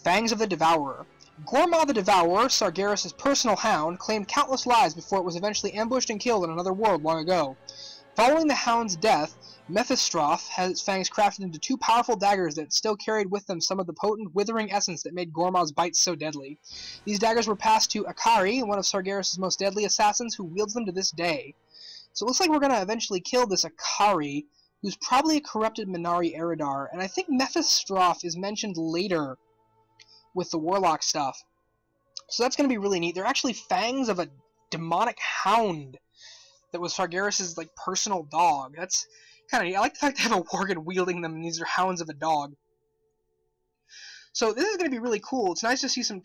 Fangs of the Devourer. Gorma the Devourer, Sargeras' personal hound, claimed countless lives before it was eventually ambushed and killed in another world long ago. Following the hound's death, Mephistroth had its fangs crafted into two powerful daggers that still carried with them some of the potent, withering essence that made Gorma's bites so deadly. These daggers were passed to Akari, one of Sargeras' most deadly assassins, who wields them to this day. So it looks like we're going to eventually kill this Akari, who's probably a corrupted Minari Eridar, and I think Mephistroth is mentioned later with the Warlock stuff. So that's going to be really neat. They're actually fangs of a demonic hound that was Sargeras' personal dog. That's kind of neat. I like the fact they have a Worgen wielding them, and these are hounds of a dog. So this is going to be really cool. It's nice to see some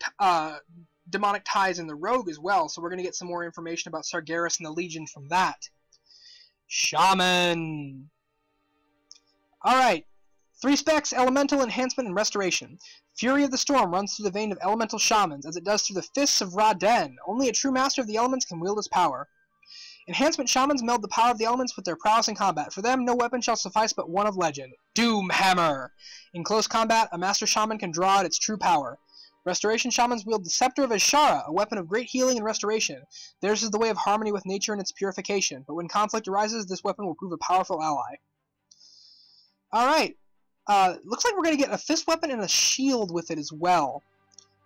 demonic ties in the Rogue as well, so we're going to get some more information about Sargeras and the Legion from that. Shaman! Alright. 3 specs, Elemental, Enhancement, and Restoration. Fury of the Storm runs through the vein of Elemental Shamans, as it does through the Fists of Ra-Den. Only a true master of the elements can wield its power. Enhancement Shamans meld the power of the elements with their prowess in combat. For them, no weapon shall suffice but one of legend. Doom Hammer! In close combat, a Master Shaman can draw out its true power. Restoration Shamans wield the Scepter of Ashara, a weapon of great healing and restoration. Theirs is the way of harmony with nature and its purification, but when conflict arises, this weapon will prove a powerful ally. Alright, looks like we're going to get a fist weapon and a shield with it as well.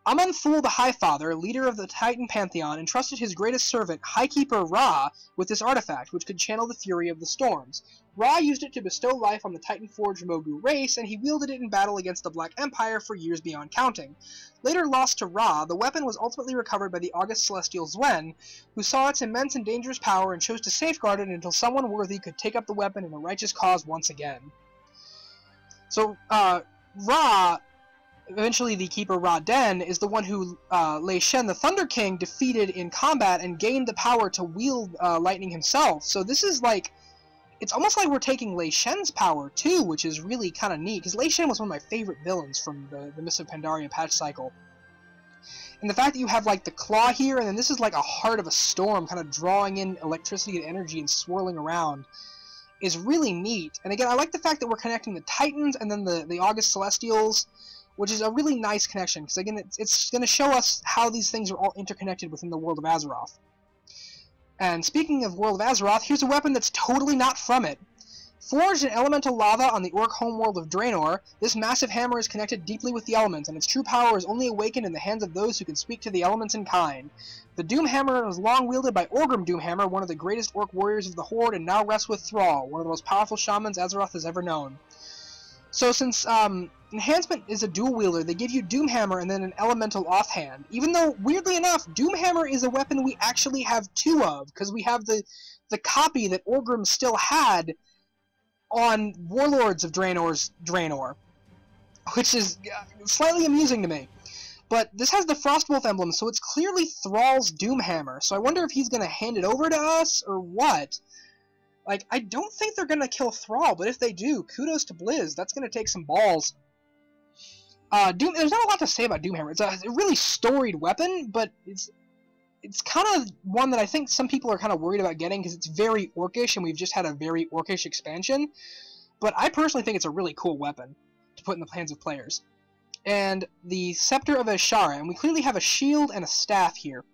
Amun-Thul the Highfather, leader of the Titan Pantheon, entrusted his greatest servant, Highkeeper Ra, with this artifact, which could channel the fury of the storms. Ra used it to bestow life on the Titan-forged Mogu race, and he wielded it in battle against the Black Empire for years beyond counting. Later lost to Ra, the weapon was ultimately recovered by the August Celestial Zwen, who saw its immense and dangerous power and chose to safeguard it until someone worthy could take up the weapon in a righteous cause once again. So, Ra, eventually the Keeper Ra-Den, is the one who Lei Shen, the Thunder King, defeated in combat and gained the power to wield lightning himself. So this is like, it's almost like we're taking Lei Shen's power too, which is really kind of neat, because Lei Shen was one of my favorite villains from the Mists of Pandaria patch cycle. And the fact that you have like the claw here, and then this is like a heart of a storm, kind of drawing in electricity and energy and swirling around, is really neat. And again, I like the fact that we're connecting the Titans and then the August Celestials, which is a really nice connection, because again, it's going to show us how these things are all interconnected within the world of Azeroth. And speaking of World of Azeroth, here's a weapon that's totally not from it. Forged in elemental lava on the orc homeworld of Draenor, this massive hammer is connected deeply with the elements, and its true power is only awakened in the hands of those who can speak to the elements in kind. The Doomhammer was long wielded by Orgrim Doomhammer, one of the greatest orc warriors of the Horde, and now rests with Thrall, one of the most powerful shamans Azeroth has ever known. So since Enhancement is a dual wielder, they give you Doomhammer and then an elemental offhand. Even though, weirdly enough, Doomhammer is a weapon we actually have two of, because we have the copy that Orgrim still had on Warlords of Draenor's Draenor, which is slightly amusing to me. But this has the Frostwolf emblem, so it's clearly Thrall's Doomhammer, so I wonder if he's going to hand it over to us, or what? Like, I don't think they're going to kill Thrall, but if they do, kudos to Blizz. That's going to take some balls. There's not a lot to say about Doomhammer. It's a really storied weapon, but it's kind of one that I think some people are kind of worried about getting, because it's very orcish, and we've just had a very orcish expansion. But I personally think it's a really cool weapon to put in the hands of players. And the Scepter of Ashara, and we clearly have a shield and a staff here.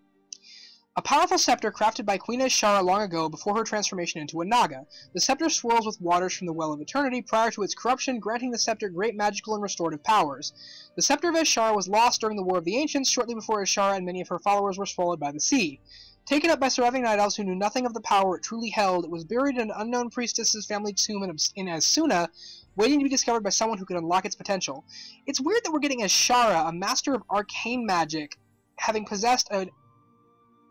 A powerful scepter crafted by Queen Ashara long ago before her transformation into a Naga. The scepter swirls with waters from the Well of Eternity prior to its corruption, granting the scepter great magical and restorative powers. The Scepter of Ashara was lost during the War of the Ancients, shortly before Ashara and many of her followers were swallowed by the sea. Taken up by surviving Night Elves who knew nothing of the power it truly held, it was buried in an unknown priestess's family tomb in Asuna, waiting to be discovered by someone who could unlock its potential. It's weird that we're getting Ashara, a master of arcane magic, having possessed a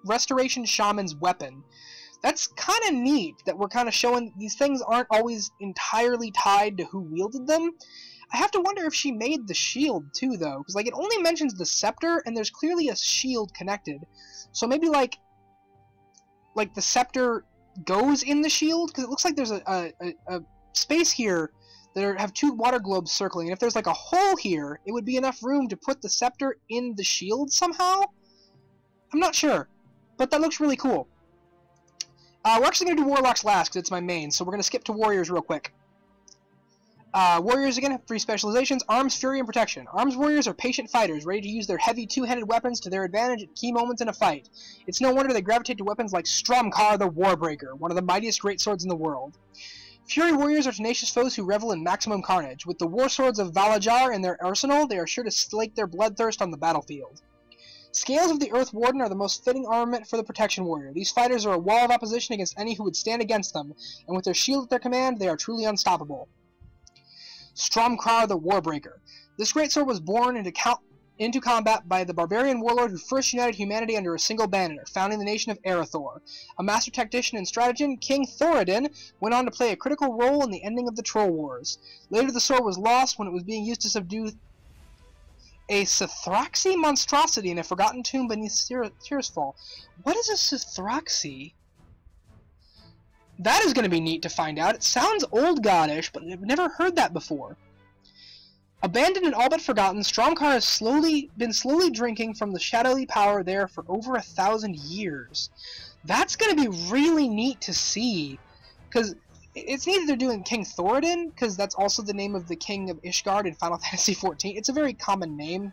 Restoration Shaman's weapon. That's kind of neat that we're kind of showing these things aren't always entirely tied to who wielded them. I have to wonder if she made the shield too, though, because like it only mentions the scepter, and there's clearly a shield connected. So maybe like the scepter goes in the shield, because it looks like there's a space here that have two water globes circling, and if there's like a hole here, it would be enough room to put the scepter in the shield somehow? I'm not sure. But that looks really cool. We're actually going to do Warlocks last, because it's my main, so we're going to skip to Warriors real quick. Warriors, again, have 3 specializations: Arms, Fury, and Protection. Arms Warriors are patient fighters, ready to use their heavy two-handed weapons to their advantage at key moments in a fight. It's no wonder they gravitate to weapons like Stromkar the Warbreaker, one of the mightiest greatswords in the world. Fury Warriors are tenacious foes who revel in maximum carnage. With the war swords of Valajar in their arsenal, they are sure to slake their bloodthirst on the battlefield. Scales of the Earth Warden are the most fitting armament for the Protection Warrior. These fighters are a wall of opposition against any who would stand against them, and with their shield at their command, they are truly unstoppable. Stromkar the Warbreaker. This greatsword was born into combat by the barbarian warlord who first united humanity under a single banner, founding the nation of Erethdor. A master tactician and strategist, King Thoradin went on to play a critical role in the ending of the Troll Wars. Later the sword was lost when it was being used to subdue a Sithraxi monstrosity in a forgotten tomb beneath Tearsfall. What is a Sithraxi? That is going to be neat to find out. It sounds old goddish, but I've never heard that before. Abandoned and all but forgotten, Stromkar has been slowly drinking from the shadowy power there for over 1,000 years. That's going to be really neat to see, because it's neat that they're doing King Thoradin, because that's also the name of the king of Ishgard in Final Fantasy XIV. It's a very common name.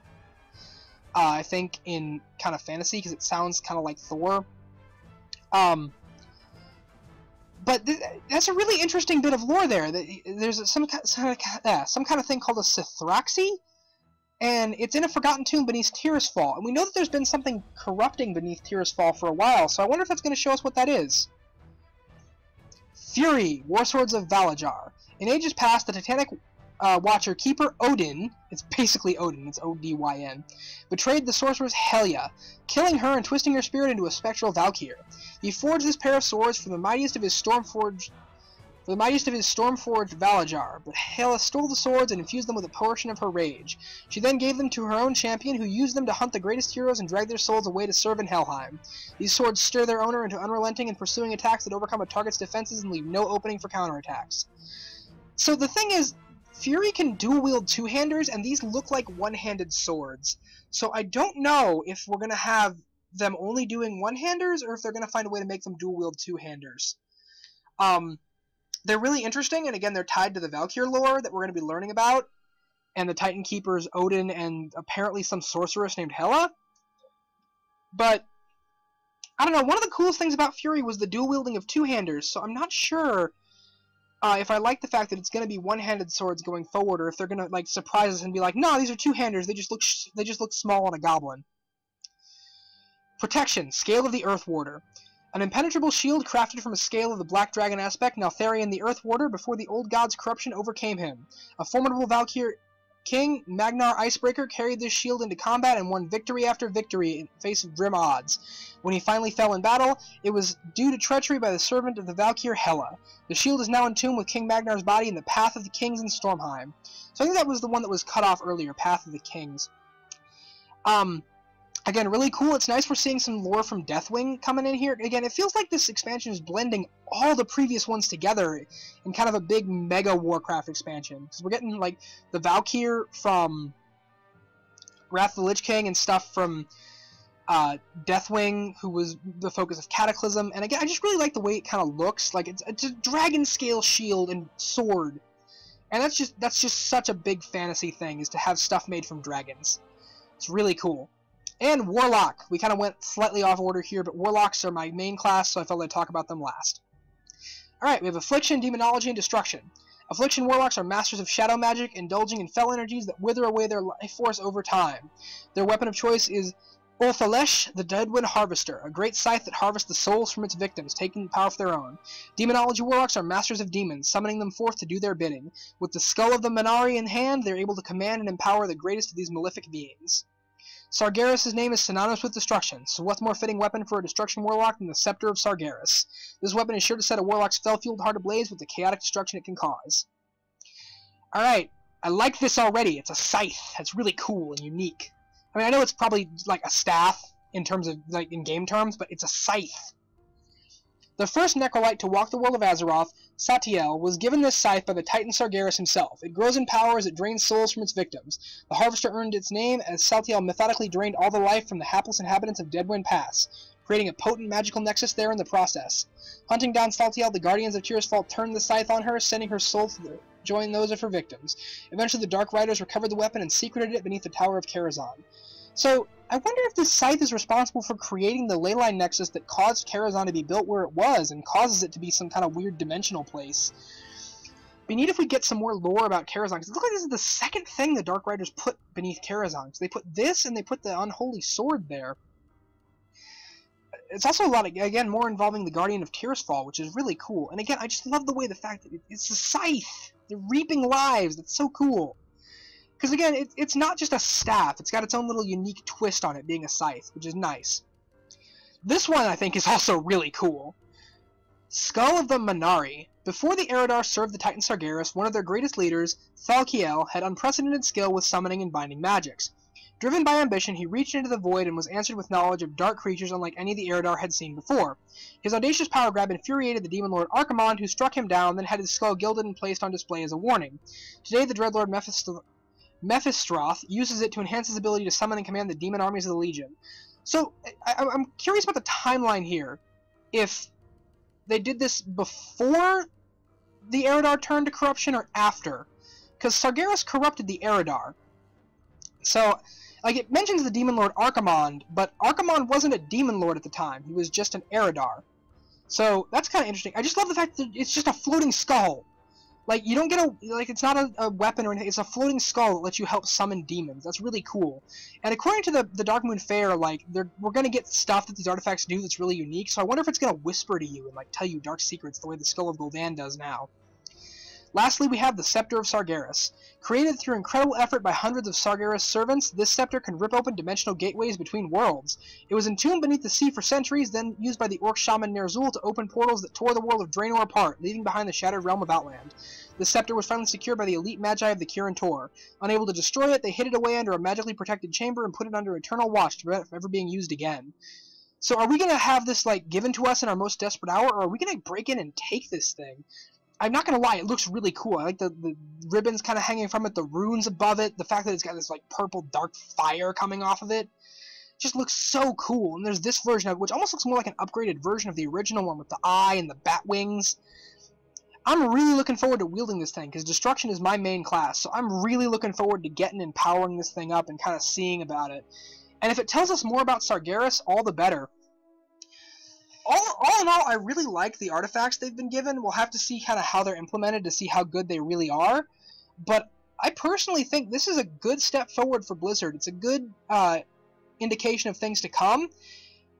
I think, in kind of fantasy, because it sounds kind of like Thor. But that's a really interesting bit of lore there. There's some kind of thing called a Sithraxi, and it's in a forgotten tomb beneath Tirisfal. And we know that there's been something corrupting beneath Tirisfal for a while, so I wonder if that's going to show us what that is. Fury, War Swords of Valajar. In ages past, the Titanic Watcher Keeper Odin, it's basically Odin, it's O-D-Y-N, betrayed the sorceress Helia, killing her and twisting her spirit into a spectral Valkyr. He forged this pair of swords for the mightiest of his Stormforged Valajar, but Hela stole the swords and infused them with a portion of her rage. She then gave them to her own champion, who used them to hunt the greatest heroes and drag their souls away to serve in Helheim. These swords stir their owner into unrelenting and pursuing attacks that overcome a target's defenses and leave no opening for counterattacks. So the thing is, Fury can dual-wield two-handers, and these look like one-handed swords. So I don't know if we're going to have them only doing one-handers, or if they're going to find a way to make them dual-wield two-handers. They're really interesting, and again, they're tied to the Valkyr lore that we're going to be learning about, and the Titan Keepers Odin and apparently some sorceress named Hela. But, I don't know, one of the coolest things about Fury was the dual-wielding of two-handers, so I'm not sure if I like the fact that it's going to be one-handed swords going forward, or if they're going to like surprise us and be like, no, these are two-handers, they just look small on a goblin. Protection, Scale of the Earth Warder. An impenetrable shield crafted from a scale of the Black Dragon aspect, Neltharion the Earth Warder, before the old god's corruption overcame him. A formidable Valkyr king, Magnar Icebreaker, carried this shield into combat and won victory after victory in face of grim odds. When he finally fell in battle, it was due to treachery by the servant of the Valkyr Hela. The shield is now entombed with King Magnar's body in the Path of the Kings in Stormheim. So I think that was the one that was cut off earlier, Path of the Kings. Again, really cool. It's nice we're seeing some lore from Deathwing coming in here. Again, it feels like this expansion is blending all the previous ones together in kind of a big mega Warcraft expansion. Because we're getting, like, the Valkyr from Wrath of the Lich King and stuff from Deathwing, who was the focus of Cataclysm. And again, I just really like the way it kind of looks. Like, it's a dragon-scale shield and sword. And that's just such a big fantasy thing, is to have stuff made from dragons. It's really cool. And Warlock. We kind of went slightly off order here, but Warlocks are my main class, so I felt I'd talk about them last. Alright, we have Affliction, Demonology, and Destruction. Affliction Warlocks are masters of shadow magic, indulging in fell energies that wither away their life force over time. Their weapon of choice is Ulthalesh, the Deadwind Harvester, a great scythe that harvests the souls from its victims, taking power of their own. Demonology Warlocks are masters of demons, summoning them forth to do their bidding. With the skull of the Manari in hand, they are able to command and empower the greatest of these malefic beings. Sargeras' name is synonymous with destruction, so what more fitting weapon for a destruction warlock than the Scepter of Sargeras? This weapon is sure to set a warlock's fell-fueled heart ablaze with the chaotic destruction it can cause. Alright, I like this already. It's a scythe. That's really cool and unique. I mean, I know it's probably like a staff in terms of, like, in game terms, but it's a scythe. The first Necrolite to walk the world of Azeroth, Satiel, was given this scythe by the Titan Sargeras himself. It grows in power as it drains souls from its victims. The Harvester earned its name as Satiel methodically drained all the life from the hapless inhabitants of Deadwind Pass, creating a potent magical nexus there in the process. Hunting down Satiel, the Guardians of Tirisfal turned the scythe on her, sending her soul to join those of her victims. Eventually, the Dark Riders recovered the weapon and secreted it beneath the Tower of Karazhan. So, I wonder if this scythe is responsible for creating the leyline nexus that caused Karazhan to be built where it was, and causes it to be some kind of weird dimensional place. It'd be neat if we get some more lore about Karazhan, because it looks like this is the second thing the Dark Riders put beneath Karazhan. So they put this, and they put the Unholy Sword there. It's also a lot, again, more involving the Guardian of Tirisfal, which is really cool. And again, I just love the way the fact that it's a scythe! They're reaping lives! That's so cool! Because again, it's not just a staff, it's got its own little unique twist on it being a scythe, which is nice. This one, I think, is also really cool. Skull of the Manari. Before the Eridar served the Titan Sargeras, one of their greatest leaders, Thalkiel, had unprecedented skill with summoning and binding magics. Driven by ambition, he reached into the void and was answered with knowledge of dark creatures unlike any the Eridar had seen before. His audacious power grab infuriated the Demon Lord Archimonde, who struck him down, then had his skull gilded and placed on display as a warning. Today, the Dreadlord Mephistroth uses it to enhance his ability to summon and command the demon armies of the Legion. So, I'm curious about the timeline here. If they did this before the Eridar turned to corruption or after. Because Sargeras corrupted the Eridar. So, Like, it mentions the Demon Lord Archimonde, but Archimonde wasn't a Demon Lord at the time. He was just an Eridar. So, that's kind of interesting. I just love the fact that it's just a floating skull. Like, you don't get a... Like, it's not a weapon or anything. It's a floating skull that lets you help summon demons. That's really cool. And according to the Darkmoon Faire, like, we're going to get stuff that these artifacts do that's really unique. So I wonder if it's going to whisper to you and, like, tell you dark secrets the way the Skull of Gul'dan does now. Lastly, we have the Scepter of Sargeras. Created through incredible effort by hundreds of Sargeras servants, this scepter can rip open dimensional gateways between worlds. It was entombed beneath the sea for centuries, then used by the Orc Shaman Ner'zhul to open portals that tore the world of Draenor apart, leaving behind the shattered realm of Outland. The scepter was finally secured by the elite Magi of the Kirin Tor. Unable to destroy it, they hid it away under a magically protected chamber and put it under eternal watch to prevent it from ever being used again. So are we going to have this, like, given to us in our most desperate hour, or are we going to break in and take this thing? I'm not going to lie, it looks really cool. I like the ribbons kind of hanging from it, the runes above it, the fact that it's got this, like, purple dark fire coming off of it. Just looks so cool. And there's this version of it, which almost looks more like an upgraded version of the original one with the eye and the bat wings. I'm really looking forward to wielding this thing, because Destruction is my main class, so I'm really looking forward to getting and powering this thing up and kind of seeing about it. And if it tells us more about Sargeras, all the better. All in all, I really like the artifacts they've been given. We'll have to see kind of how they're implemented to see how good they really are. But I personally think this is a good step forward for Blizzard. It's a good indication of things to come.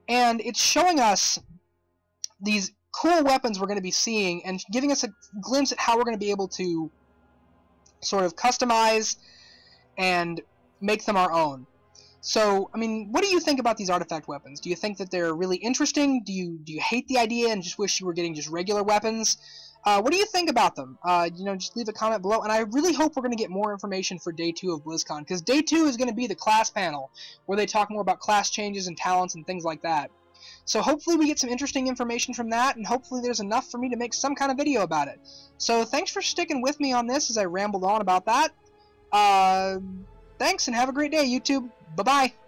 And it's showing us these cool weapons we're going to be seeing and giving us a glimpse at how we're going to be able to sort of customize and make them our own. So, I mean, what do you think about these artifact weapons? Do you think that they're really interesting? Do you hate the idea and just wish you were getting just regular weapons? What do you think about them? You know, just leave a comment below. And I really hope we're going to get more information for Day 2 of BlizzCon, because Day 2 is going to be the class panel, where they talk more about class changes and talents and things like that. So hopefully we get some interesting information from that, and hopefully there's enough for me to make some kind of video about it. So thanks for sticking with me on this as I rambled on about that. Thanks, and have a great day, YouTube. Bye-bye.